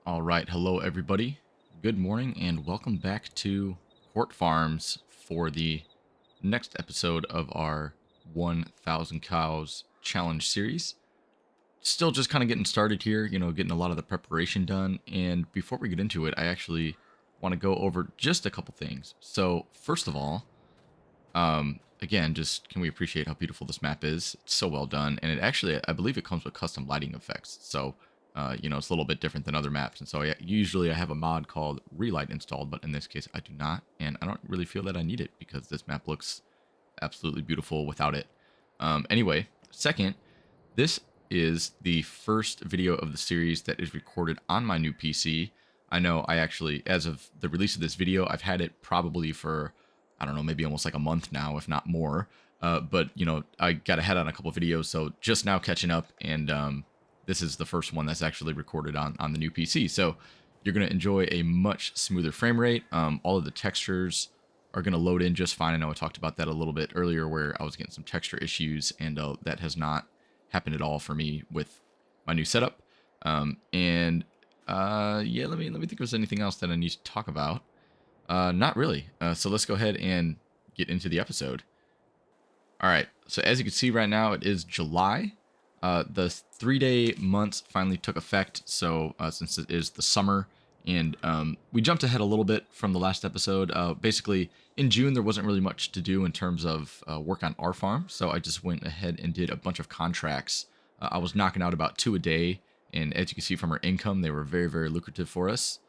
All right, hello everybody. Good morning and welcome back to Court Farms for the next episode of our 1000 Cows Challenge series. Still just kind of getting started here, getting a lot of the preparation done. And before we get into it, I actually want to go over just a couple things. So, first of all, again, just can we appreciate how beautiful this map is? It's so well done, and it actually, I believe it comes with custom lighting effects. So, it's a little bit different than other maps. And so, usually I have a mod called Relight installed, but in this case, I do not, and I don't really feel that I need it because this map looks absolutely beautiful without it. Anyway, second, this is the first video of the series that is recorded on my new PC. I know I actually, as of the release of this video, I've had it probably for, I don't know, maybe almost like a month now, if not more. But, I got ahead on a couple videos, so just now catching up, and this is the first one that's actually recorded on the new PC. So you're going to enjoy a much smoother frame rate. All of the textures are going to load in just fine. I know I talked about that a little bit earlier where I was getting some texture issues, and that has not happened at all for me with my new setup. Yeah, let me think if there's anything else that I need to talk about. Not really. So let's go ahead and get into the episode. All right. So as you can see right now, it is July. The 3-day months finally took effect. So since it is the summer, and we jumped ahead a little bit from the last episode. Basically, in June, there wasn't really much to do in terms of work on our farm. So I just went ahead and did a bunch of contracts. I was knocking out about 2 a day. And as you can see from our income, they were very, very lucrative for us.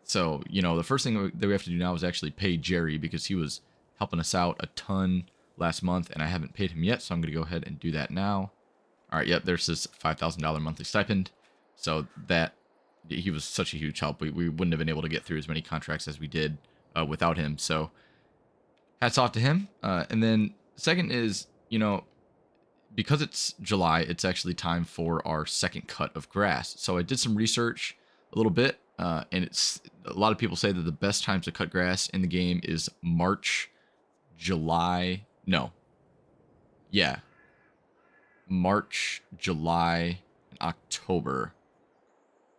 So, the first thing that we have to do now is actually pay Jerry because he was helping us out a ton last month, and I haven't paid him yet, so I'm going to go ahead and do that now. All right, yep, there's his $5,000 monthly stipend. So that, he was such a huge help. We wouldn't have been able to get through as many contracts as we did without him. So hats off to him. And then second is, because it's July, it's actually time for our second cut of grass. So I did some research a little bit, and it's a lot of people say that the best times to cut grass in the game is March, July. No, yeah, March, July, and October,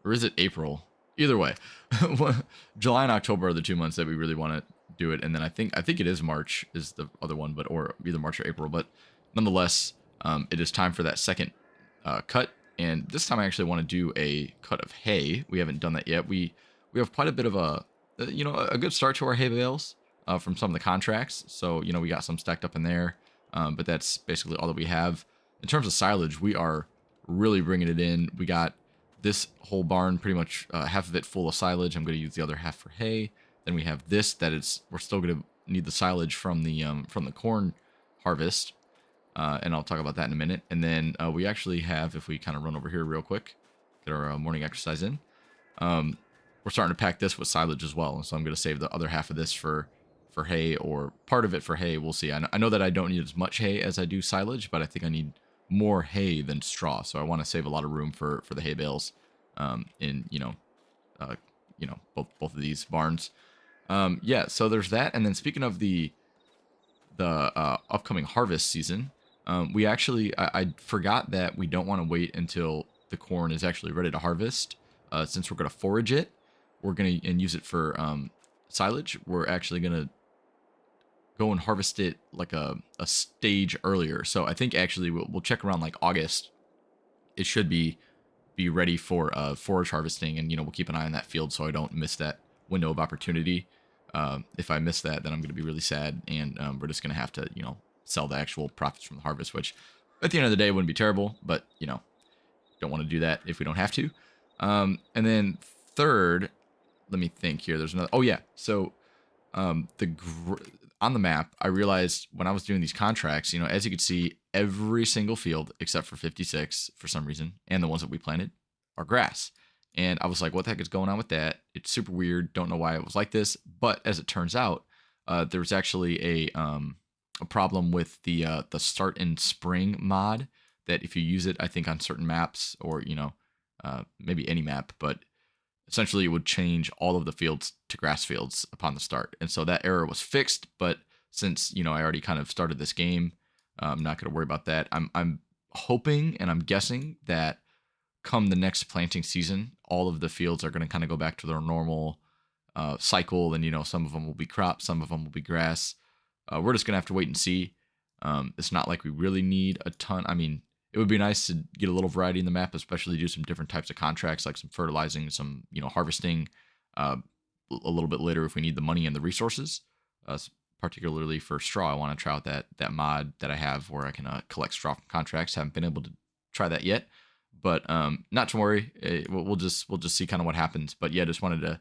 or is it April? Either way, July and October are the 2 months that we really want to do it, and then I think it is March is the other one, but or either March or April. But nonetheless, it is time for that second cut, and this time I actually want to do a cut of hay. We haven't done that yet. We have quite a bit of a good start to our hay bales from some of the contracts. So we got some stacked up in there, but that's basically all that we have. In terms of silage, we are really bringing it in. We got this whole barn, pretty much half of it full of silage. I'm going to use the other half for hay. Then we have this that is we're still going to need the silage from the corn harvest, and I'll talk about that in a minute. And then we actually have, if we kind of run over here real quick, get our morning exercise in. We're starting to pack this with silage as well, and so I'm going to save the other half of this for hay, or part of it for hay. We'll see. I know that I don't need as much hay as I do silage, but I think I need more hay than straw, so I want to save a lot of room for the hay bales in uh, both of these barns. Yeah, so there's that. And then speaking of the upcoming harvest season, we actually I forgot that we don't want to wait until the corn is actually ready to harvest. Since we're going to forage it, we're going to and use it for silage. We're actually going to go and harvest it like a stage earlier. So I think actually we'll check around like August. It should be ready for forage harvesting, and we'll keep an eye on that field so I don't miss that window of opportunity. If I miss that, then I'm going to be really sad, and we're just going to have to sell the actual profits from the harvest, which at the end of the day wouldn't be terrible, but don't want to do that if we don't have to. And then third, let me think here. There's another. Oh yeah, so on the map, I realized when I was doing these contracts, as you can see, every single field except for 56 for some reason, and the ones that we planted, are grass. And I was like, what the heck is going on with that? It's super weird. Don't know why it was like this. But as it turns out, there was actually a problem with the start in spring mod that if you use it, I think on certain maps or, maybe any map, but essentially it would change all of the fields to grass fields upon the start. And so that error was fixed, but since, I already kind of started this game, I'm not going to worry about that. I'm hoping and I'm guessing that come the next planting season, all of the fields are going to kind of go back to their normal cycle, and some of them will be crops, some of them will be grass. We're just going to have to wait and see. It's not like we really need a ton. I mean, it would be nice to get a little variety in the map, especially do some different types of contracts, like some fertilizing, some harvesting, a little bit later if we need the money and the resources. Particularly for straw, I want to try out that mod that I have where I can collect straw from contracts. Haven't been able to try that yet, but not to worry. We'll just see kind of what happens. But yeah, just wanted to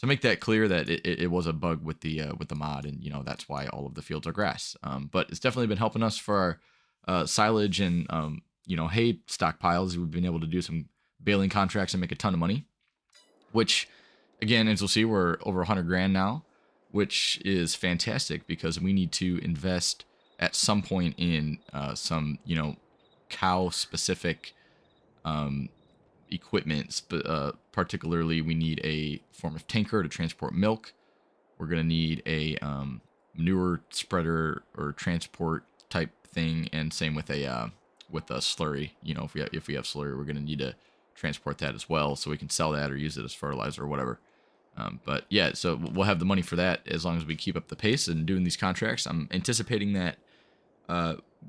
make that clear that it was a bug with the mod, and that's why all of the fields are grass. But it's definitely been helping us for our silage and hay stockpiles. We've been able to do some baling contracts and make a ton of money, which again, as you'll see, we're over 100 grand now, which is fantastic because we need to invest at some point in some cow specific equipment. Particularly, we need a form of tanker to transport milk. We're going to need a manure spreader or transport type thing, and same with a slurry. If we have slurry, we're going to need to transport that as well, so we can sell that or use it as fertilizer or whatever. But yeah, so we'll have the money for that as long as we keep up the pace and doing these contracts. I'm anticipating that,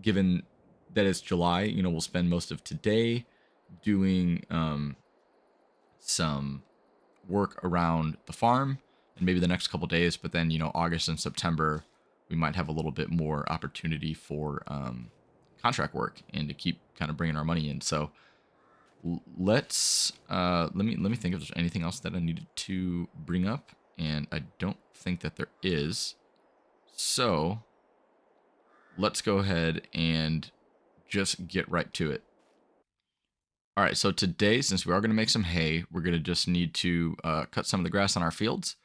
given that it's July, we'll spend most of today doing some work around the farm, and maybe the next couple days. But then, August and September, we might have a little bit more opportunity for contract work and to keep kind of bringing our money in. So let's let me think if there's anything else that I needed to bring up, and I don't think that there is. So let's go ahead and just get right to it. All right, so today, since we are going to make some hay, we're going to just need to cut some of the grass on our fields.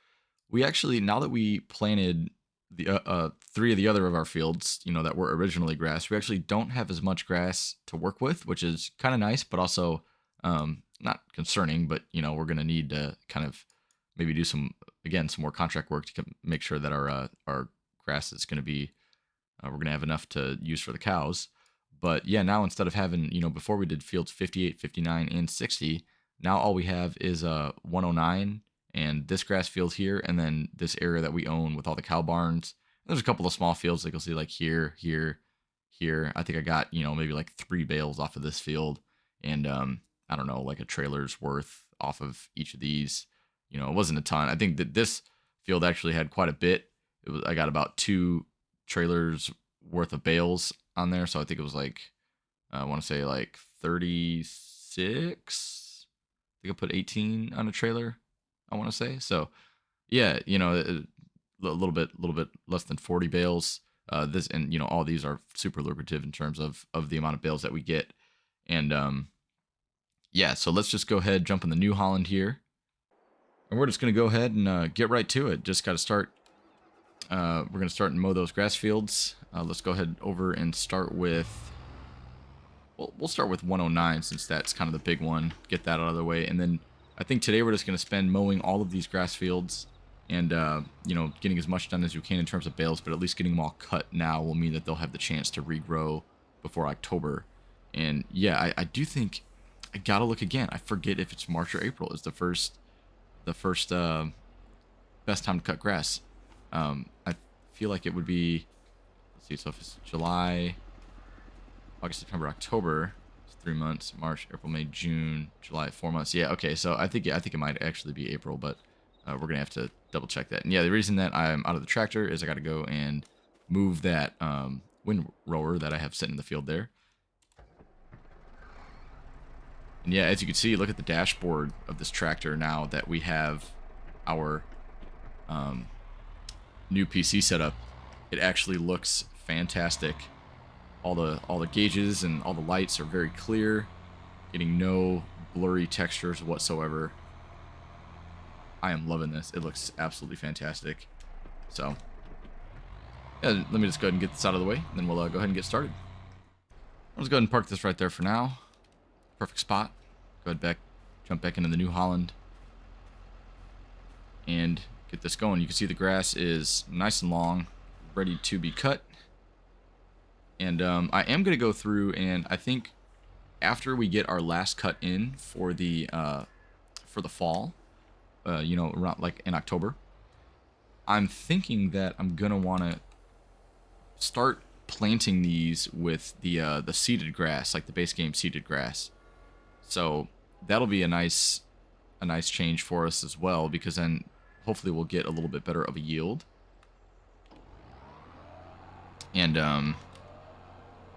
We actually, now that we planted the 3 of the other of our fields, that were originally grass, we actually don't have as much grass to work with, which is kind of nice, but also not concerning. But we're going to need to kind of maybe do some more contract work to make sure that our grass is going to be we're going to have enough to use for the cows. But yeah, now instead of having, before we did fields 58, 59, and 60, now all we have is 109 and this grass field here, and then this area that we own with all the cow barns. There's a couple of small fields like you'll see, like here, here, here. I think I got, maybe like 3 bales off of this field, and I don't know, like a trailer's worth off of each of these. It wasn't a ton. I think that this field actually had quite a bit. I got about 2 trailers worth of bales on there, so I think it was like, I want to say like 36. I think I put 18 on a trailer, I want to say. So yeah, a little bit less than 40 bales. This, and all these are super lucrative in terms of the amount of bales that we get. And yeah, so let's just go ahead, jump in the New Holland here, and we're just gonna go ahead and get right to it. Just got to start. We're going to start and mow those grass fields. Let's go ahead over and start with, we'll start with 109 since that's kind of the big one. Get that out of the way. And then I think today we're just going to spend mowing all of these grass fields and, getting as much done as you can in terms of bales, but at least getting them all cut now will mean that they'll have the chance to regrow before October. And yeah, I do think, I got to look again. I forget if it's March or April is the first best time to cut grass. I feel like it would be, let's see, so if it's July, August, September, October, it's 3 months, March, April, May, June, July, 4 months. Yeah, okay, so I think it might actually be April, but we're going to have to double check that. And yeah, the reason that I'm out of the tractor is I got to go and move that wind rower that I have sitting in the field there. And yeah, as you can see, look at the dashboard of this tractor now that we have our new PC setup. It actually looks fantastic. All the gauges and all the lights are very clear, getting no blurry textures whatsoever. I am loving this. It looks absolutely fantastic. So yeah, let me just go ahead and get this out of the way, and then we'll go ahead and get started. I'll just go ahead and park this right there for now. Perfect spot. Go ahead jump back into the New Holland and get this going. You can see the grass is nice and long, ready to be cut. And I am going to go through, and I think after we get our last cut in for the for the fall, you know, around like in October, I'm thinking that I'm gonna want to start planting these with the seeded grass, like the base game seeded grass. So that'll be a nice change for us as well, because then hopefully we'll get a little bit better of a yield. And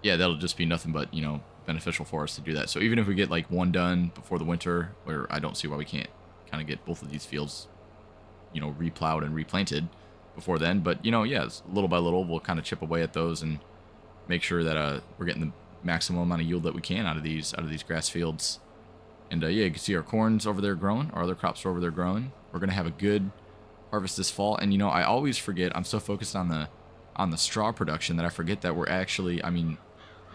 yeah, that'll just be nothing but, you know, beneficial for us to do that. So even if we get like one done before the winter, where I don't see why we can't kind of get both of these fields, you know, replowed and replanted before then. But, you know, yeah, little by little, we'll kind of chip away at those and make sure that we're getting the maximum amount of yield that we can out of these grass fields. And yeah, you can see our corn's over there growing, our other crops are over there growing. We're gonna have a good harvest this fall. And you know, I always forget, I'm so focused on the straw production that I forget that we're actually, I mean,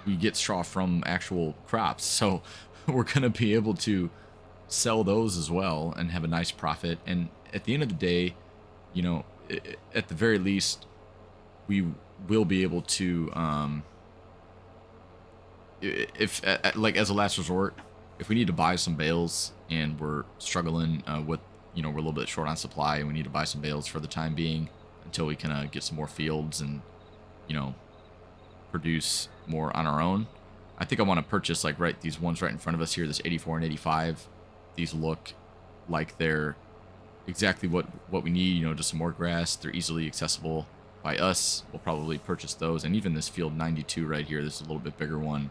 we get straw from actual crops, so we're gonna be able to sell those as well and have a nice profit. And at the end of the day, you know, at the very least, we will be able to, if like as a last resort, if we need to buy some bales and we're struggling with, you know, we're a little bit short on supply and we need to buy some bales for the time being until we can get some more fields and, you know, produce more on our own. I think I want to purchase like these ones right in front of us here, this 84 and 85. These look like they're exactly what we need, you know, just some more grass. They're easily accessible by us. We'll probably purchase those. And even this field 92 right here, this is a little bit bigger one.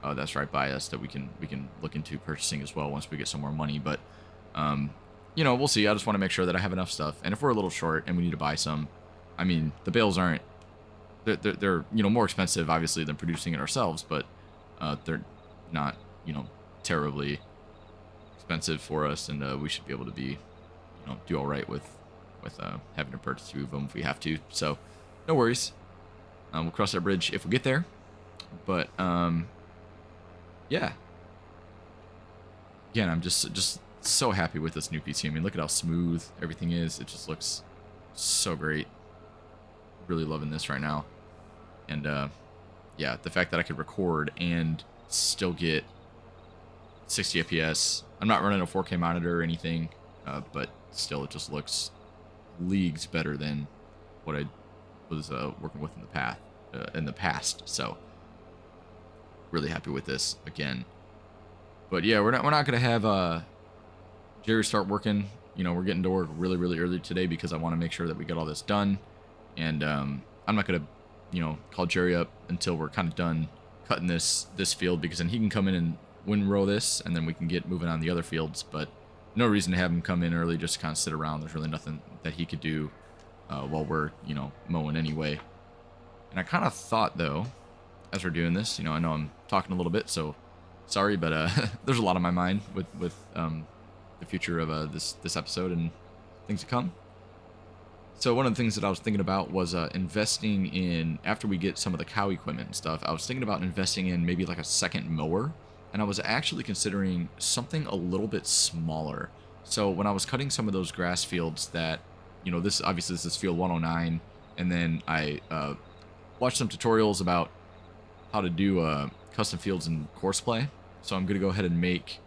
That's right by us that we can look into purchasing as well once we get some more money. But you know, we'll see. I just want to make sure that I have enough stuff. And if we're a little short and we need to buy some, I mean, the bales aren't, they're you know, more expensive obviously than producing it ourselves, but they're not, you know, terribly expensive for us, and we should be able to be, you know, do all right with having to purchase 2 of them if we have to. So no worries. We'll cross that bridge if we get there. But yeah. Again, I'm just so happy with this new PC. I mean, look at how smooth everything is. It just looks so great. Really loving this right now. And yeah, the fact that I could record and still get 60 FPS. I'm not running a 4K monitor or anything, but still it just looks leagues better than what I was working with in the past. So really happy with this again. But yeah, we're not gonna have Jerry start working. You know, we're getting to work really early today because I want to make sure that we get all this done. And I'm not gonna, you know, call Jerry up until we're kind of done cutting this field, because then he can come in and windrow this, and then we can get moving on the other fields. But no reason to have him come in early just to kind of sit around. There's really nothing that he could do while we're, you know, mowing anyway. And I kind of thought, though, as we're doing this, you know, I know I'm talking a little bit, so sorry, but there's a lot on my mind with the future of this episode and things to come. So one of the things that I was thinking about was investing in, after we get some of the cow equipment and stuff, I was thinking about investing in maybe like a second mower. And I was actually considering something a little bit smaller. So when I was cutting some of those grass fields that, you know, this is field 109, and then I watched some tutorials about how to do custom fields in Courseplay. So I'm going to go ahead and make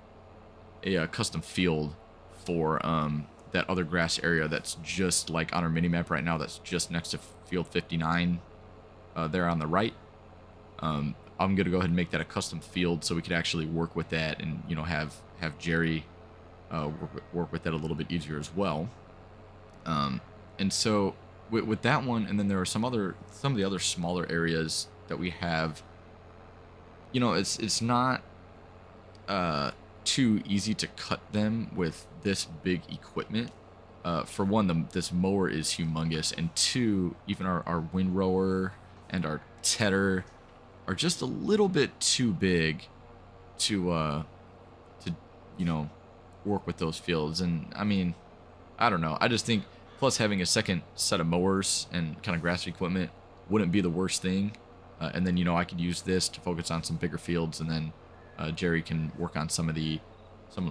a custom field for that other grass area that's just like on our mini-map right now, that's just next to field 59 there on the right. I'm going to go ahead and make that a custom field so we could actually work with that and, you know, have Jerry work with that a little bit easier as well. And so with that one, and then there are some of the other smaller areas that we have. You know, it's not too easy to cut them with this big equipment. For one, this mower is humongous, and two, even our windrower and our tedder are just a little bit too big to you know, work with those fields. And I mean, I don't know, I just think, plus having a second set of mowers and kind of grass equipment wouldn't be the worst thing. And then, you know, I could use this to focus on some bigger fields, and then Jerry can work on some of the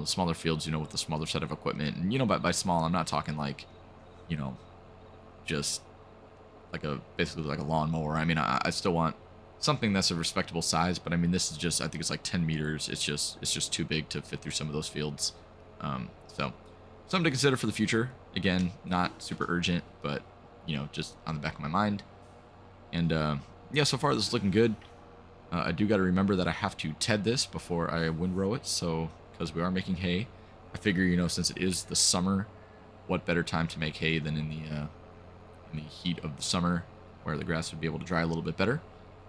smaller fields, you know, with the smaller set of equipment. And, you know, by small, I'm not talking like, you know, just like basically like a lawnmower. I mean, I still want something that's a respectable size, but I mean, this is just, I think it's like 10 meters. It's just too big to fit through some of those fields. So something to consider for the future. Again, not super urgent, but just on the back of my mind. And yeah, so far this is looking good. I do got to remember that I have to ted this before I windrow it. So because we are making hay, I figure since it is the summer, what better time to make hay than in the heat of the summer, where the grass would be able to dry a little bit better.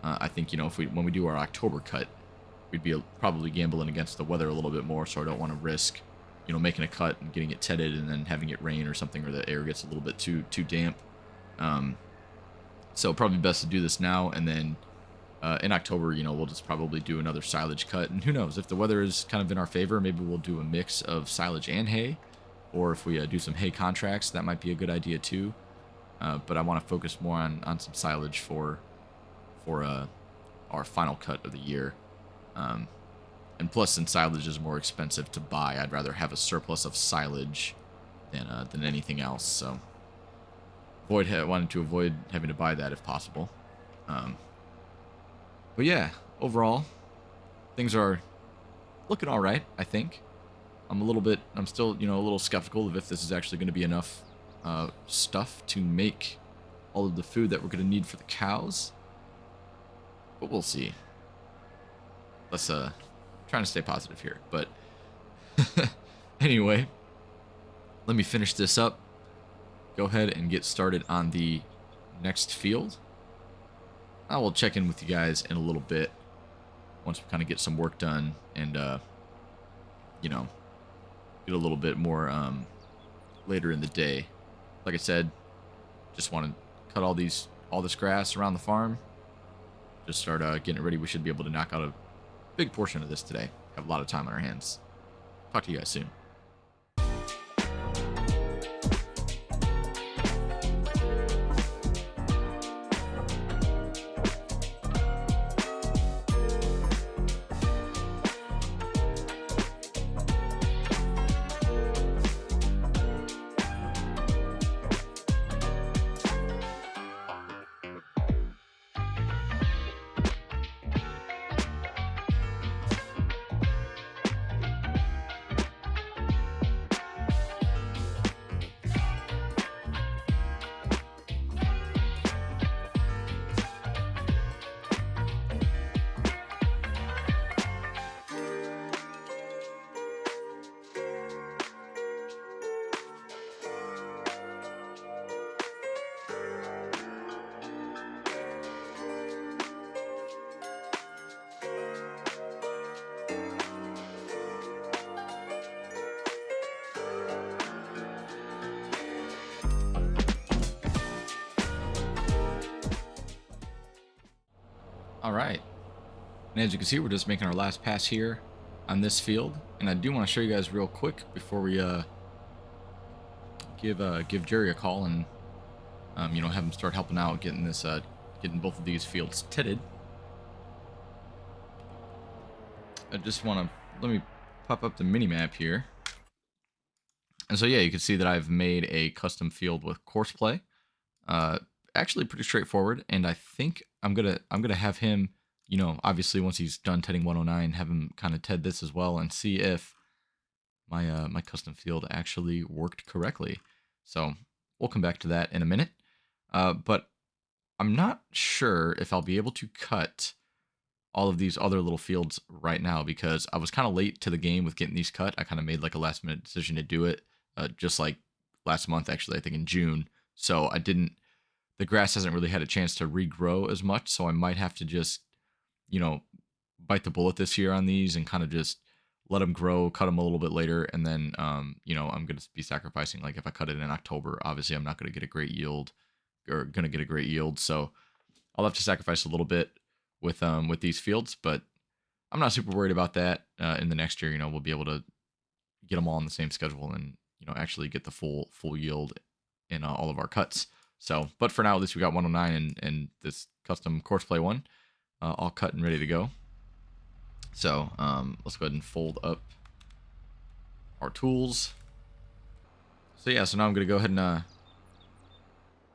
I think if when we do our October cut, we'd be probably gambling against the weather a little bit more. So I don't want to risk making a cut and getting it tedded and then having it rain or something, or the air gets a little bit too damp. So probably best to do this now, and then in October, we'll just probably do another silage cut. And who knows, if the weather is kind of in our favor, maybe we'll do a mix of silage and hay. Or if we do some hay contracts, that might be a good idea too. But I want to focus more on some silage for our final cut of the year. And plus, since silage is more expensive to buy, I'd rather have a surplus of silage than anything else. So wanted to avoid having to buy that if possible. But yeah, overall, things are looking all right, I think. I'm still, a little skeptical of if this is actually going to be enough stuff to make all of the food that we're going to need for the cows. But we'll see. Let's, trying to stay positive here. But anyway, let me finish this up. Go ahead and get started on the next field. I will check in with you guys in a little bit once we kind of get some work done and, get a little bit more later in the day. Like I said, just want to cut all this grass around the farm. Just start getting it ready. We should be able to knock out a big portion of this today. Have a lot of time on our hands. Talk to you guys soon. All right, and as you can see, we're just making our last pass here on this field, and I do want to show you guys real quick before we give Jerry a call and have him start helping out getting both of these fields titted. I just want to let me pop up the mini map here, and so yeah, you can see that I've made a custom field with horseplay. Actually pretty straightforward, and I think I'm gonna have him, obviously once he's done tedding 109, have him kind of ted this as well and see if my custom field actually worked correctly. So we'll come back to that in a minute. But I'm not sure if I'll be able to cut all of these other little fields right now because I was kind of late to the game with getting these cut. I kind of made like a last minute decision to do it, just like last month actually, I think in June. So the grass hasn't really had a chance to regrow as much, so I might have to just, bite the bullet this year on these and kind of just let them grow, cut them a little bit later, and then, I'm going to be sacrificing, like if I cut it in October, obviously I'm not going to get a great yield, so I'll have to sacrifice a little bit with these fields, but I'm not super worried about that. In the next year, we'll be able to get them all on the same schedule and, actually get the full yield in all of our cuts. So, but for now, at least we got 109 and this custom horseplay one, all cut and ready to go. So, let's go ahead and fold up our tools. So yeah, so now I'm going to go ahead and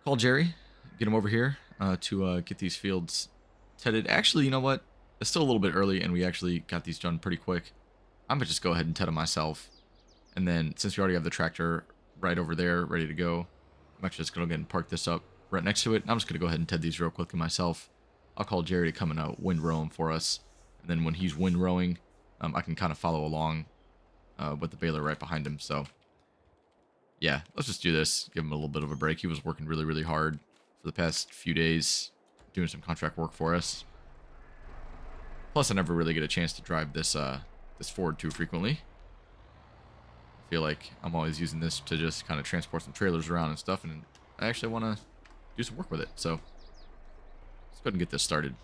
call Jerry, get him over here to get these fields tedded. Actually, you know what? It's still a little bit early, and we actually got these done pretty quick. I'm going to just go ahead and ted them myself, And then since we already have the tractor right over there, ready to go, I'm actually just going to go ahead and park this up right next to it. I'm just going to go ahead and ted these real quickly myself. I'll call Jerry to come and windrow them for us. And then when he's windrowing, I can kind of follow along with the baler right behind him. So yeah, let's just do this. Give him a little bit of a break. He was working really, really hard for the past few days, doing some contract work for us. Plus, I never really get a chance to drive this this Ford too frequently. I feel like I'm always using this to just kind of transport some trailers around and stuff, and I actually want to do some work with it. So let's go ahead and get this started.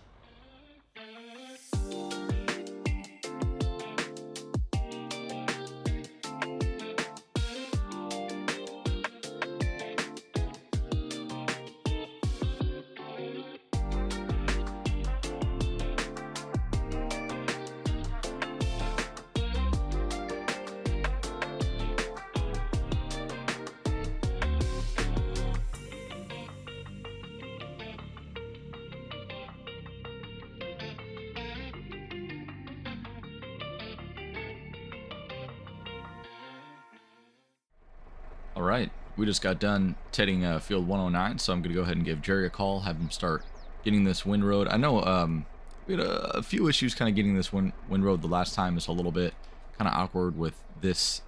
All right, we just got done tedding field 109, so I'm going to go ahead and give Jerry a call, have him start getting this windrowed. I know we had a few issues kind of getting this windrowed the last time. It's a little bit kind of awkward with this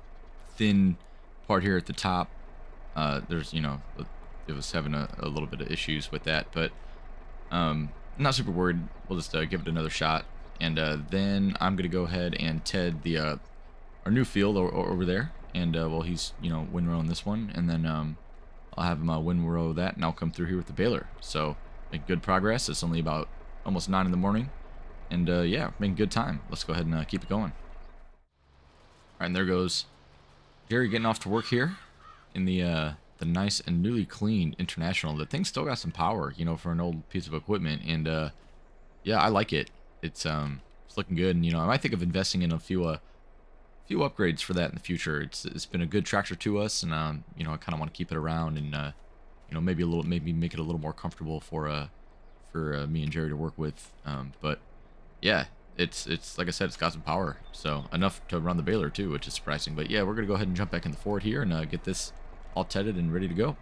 thin part here at the top. There's, you know, it was having a little bit of issues with that, but not super worried. We'll just give it another shot, and then I'm going to go ahead and ted the our new field over there. And well, he's, you know, windrowing this one, and then I'll have him windrow that, and I'll come through here with the baler. So make good progress. It's only about almost 9 in the morning, and yeah, making good time. Let's go ahead and keep it going. All right, and there goes Jerry getting off to work here in the nice and newly cleaned International. The thing still got some power, you know, for an old piece of equipment, and yeah, I like it. It's looking good, and you know, I might think of investing in a few upgrades for that in the future. It's been a good tractor to us, and you know, I kind of want to keep it around, and you know, maybe make it a little more comfortable for me and Jerry to work with. But yeah, it's like I said, it's got some power, so enough to run the baler too, which is surprising. But yeah, we're gonna go ahead and jump back in the Ford here and get this all tedded and ready to go.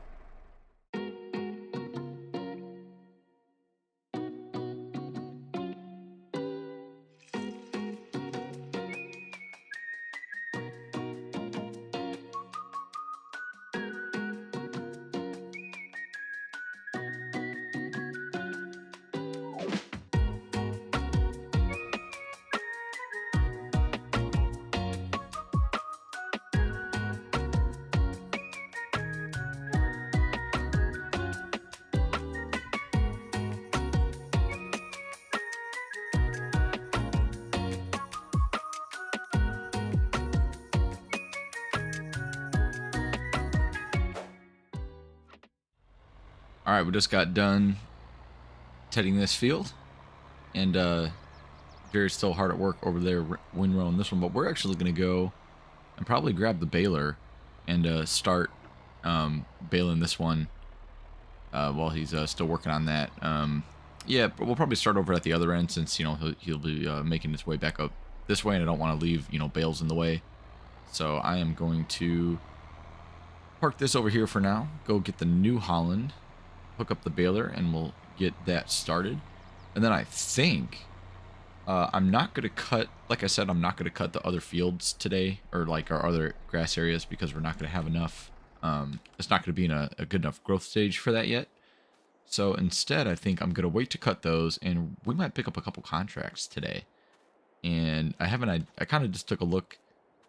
All right, we just got done tedding this field, and Jerry's still hard at work over there windrowing this one, but we're actually going to go and probably grab the baler and start baling this one while he's still working on that. Yeah, but we'll probably start over at the other end, since, you know, he'll be making his way back up this way, and I don't want to leave, you know, bales in the way. So I am going to park this over here for now, go get the New Holland, hook up the baler, and we'll get that started. And then I think I'm not going to cut, like I said, I'm not going to cut the other fields today, or like our other grass areas, because we're not going to have enough. It's not going to be in a good enough growth stage for that yet. So instead, I think I'm going to wait to cut those, and we might pick up a couple contracts today. And I kind of just took a look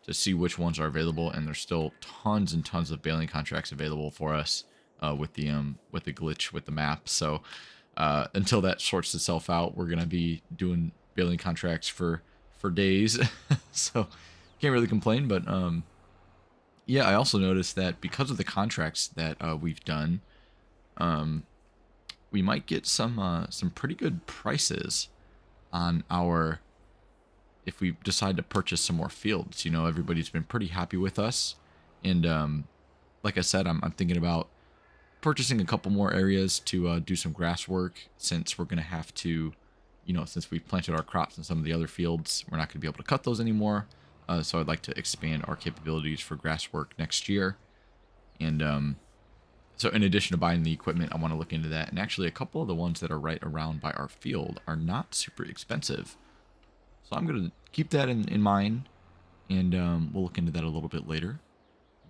to see which ones are available, and there's still tons and tons of baling contracts available for us with the glitch with the map. So until that sorts itself out, we're gonna be doing baling contracts for days. So can't really complain. But yeah, I also noticed that because of the contracts that we've done, we might get some pretty good prices on our, if we decide to purchase some more fields. You know, everybody's been pretty happy with us, and like I said, I'm thinking about purchasing a couple more areas to do some grass work, since we're gonna have to, you know, since we've planted our crops in some of the other fields, we're not gonna be able to cut those anymore. So I'd like to expand our capabilities for grass work next year. And so in addition to buying the equipment, I want to look into that. And actually, a couple of the ones that are right around by our field are not super expensive. So I'm going to keep that in mind, and we'll look into that a little bit later.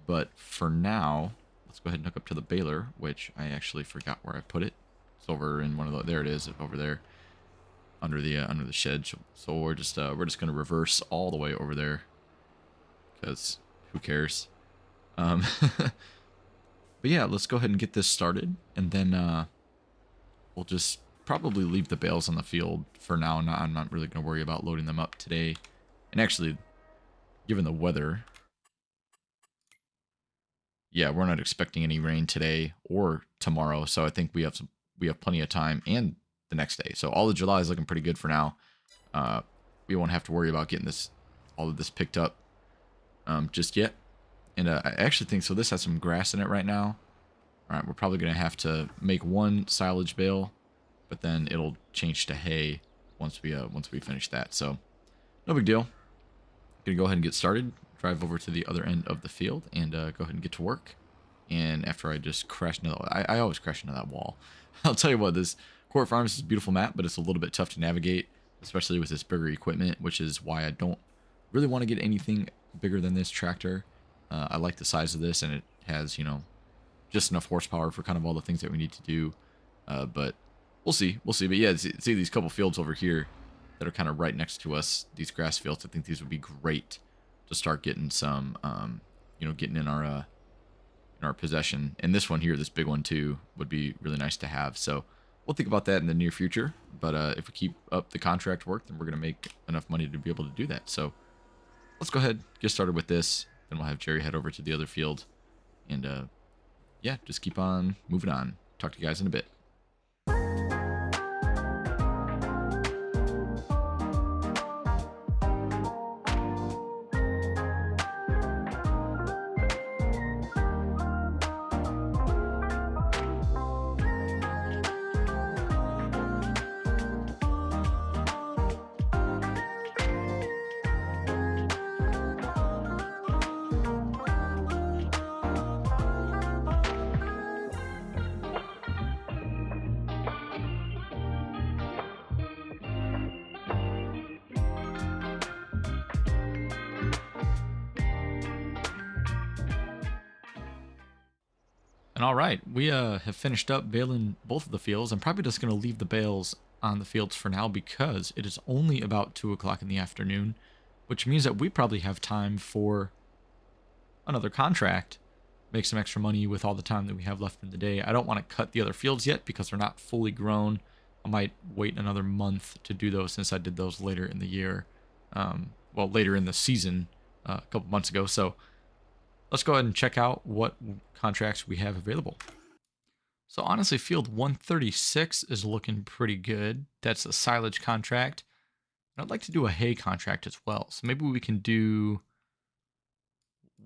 But for now, let's go ahead and hook up to the baler, which I actually forgot where I put it. It's over in one of the, there it is, over there, under the shed. So we're just going to reverse all the way over there, because who cares? But yeah, let's go ahead and get this started, and then we'll just probably leave the bales on the field for now. I'm not really going to worry about loading them up today. And actually, given the weather, yeah, we're not expecting any rain today or tomorrow, so I think we have plenty of time, and the next day. So all of July is looking pretty good for now. We won't have to worry about getting all of this picked up just yet. And I actually think, so this has some grass in it right now. All right, we're probably going to have to make one silage bale, but then it'll change to hay once we finish that. So no big deal. Gonna go ahead and get started. Drive over to the other end of the field and go ahead and get to work. And after I just crash into I always crash into that wall. I'll tell you what, this Court Farms is a beautiful map, but it's a little bit tough to navigate, especially with this bigger equipment, which is why I don't really want to get anything bigger than this tractor. I like the size of this, and it has, just enough horsepower for kind of all the things that we need to do. But we'll see. But yeah, see these couple fields over here that are kind of right next to us, these grass fields. I think these would be great to start getting some, getting in our possession. And this one here, this big one too, would be really nice to have. So we'll think about that in the near future. But if we keep up the contract work, then we're going to make enough money to be able to do that. So let's go ahead, get started with this. Then we'll have Jerry head over to the other field. And yeah, just keep on moving on. Talk to you guys in a bit. And all right, we have finished up baling both of the fields. I'm probably just going to leave the bales on the fields for now because it is only about 2 o'clock in the afternoon, which means that we probably have time for another contract, make some extra money with all the time that we have left in the day. I don't want to cut the other fields yet because they're not fully grown. I might wait another month to do those since I did those later in the year. Well, later in the season, a couple months ago. So let's go ahead and check out what contracts we have available. So honestly, field 136 is looking pretty good. That's a silage contract. And I'd like to do a hay contract as well. So maybe we can do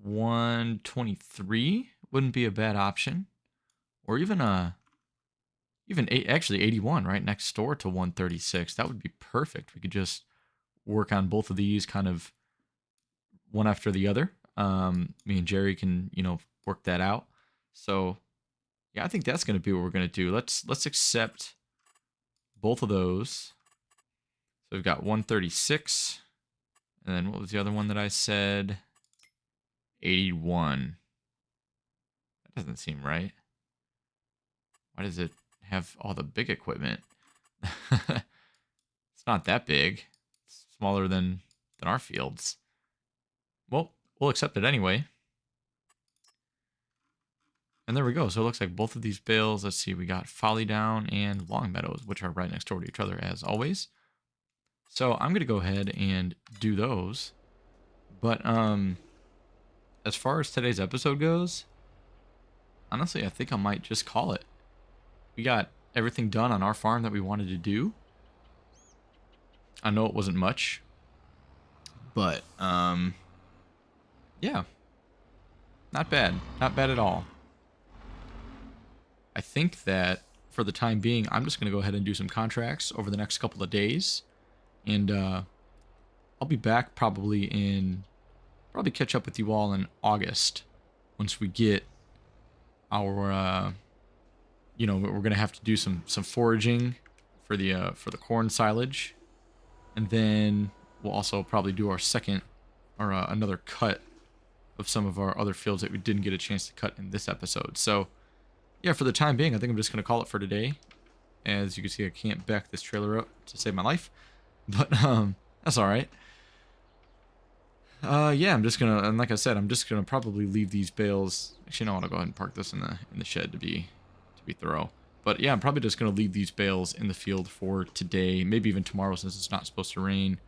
123 wouldn't be a bad option. Or even actually 81 right next door to 136. That would be perfect. We could just work on both of these kind of one after the other. Me and Jerry can, work that out. So yeah, I think that's going to be what we're going to do. Let's accept both of those. So we've got 136. And then what was the other one that I said? 81. That doesn't seem right. Why does it have all the big equipment? It's not that big. It's smaller than our fields. Well, we'll accept it anyway. And there we go. So it looks like both of these bales, let's see, we got Folly Down and Long Meadows, which are right next door to each other as always. So I'm going to go ahead and do those. But as far as today's episode goes, honestly, I think I might just call it. We got everything done on our farm that we wanted to do. I know it wasn't much, but yeah, not bad. Not bad at all. I think that for the time being, I'm just going to go ahead and do some contracts over the next couple of days. And I'll be back probably in probably catch up with you all in August once we get our, you know, we're going to have to do some foraging for the corn silage. And then we'll also probably do our second, or another cut of some of our other fields that we didn't get a chance to cut in this episode. So, yeah, for the time being, I think I'm just going to call it for today. As you can see, I can't back this trailer up to save my life. But, that's alright. Yeah, I'm just gonna, and like I said, I'm just gonna probably leave these bales. Actually, no, I'll go ahead and park this in the shed to be thorough. But yeah, I'm probably just gonna leave these bales in the field for today, maybe even tomorrow since it's not supposed to rain,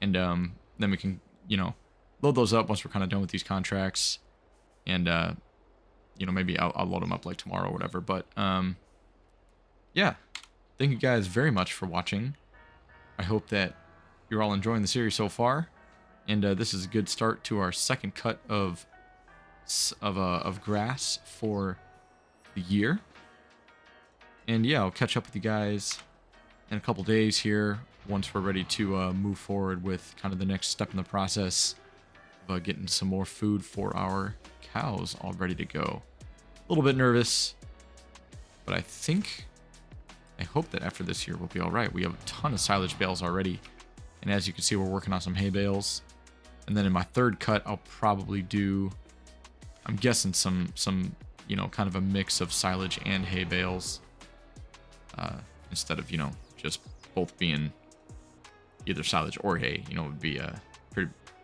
and then we can, you know, load those up once we're kind of done with these contracts, and you know, maybe I'll load them up like tomorrow or whatever. But yeah, thank you guys very much for watching. I hope that you're all enjoying the series so far. And this is a good start to our second cut of grass for the year. And yeah, I'll catch up with you guys in a couple days here once we're ready to move forward with kind of the next step in the process of getting some more food for our cows all ready to go. A little bit nervous, but I hope that after this year we'll be all right. We have a ton of silage bales already, and as you can see, we're working on some hay bales. And then in my third cut, I'll probably do, I'm guessing some you know, kind of a mix of silage and hay bales. Instead of, you know, just both being either silage or hay. You know,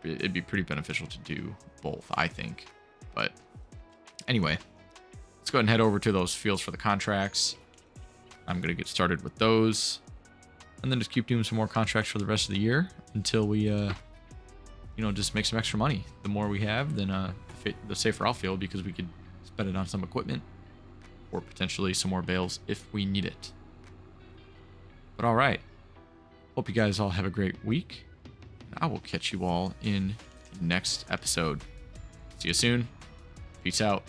it'd be pretty beneficial to do both, I think. But anyway, let's go ahead and head over to those fields for the contracts. I'm going to get started with those. And then just keep doing some more contracts for the rest of the year until we, you know, just make some extra money. The more we have, then the safer I'll feel, because we could spend it on some equipment or potentially some more bales if we need it. But all right, hope you guys all have a great week. I will catch you all in the next episode. See you soon. Peace out.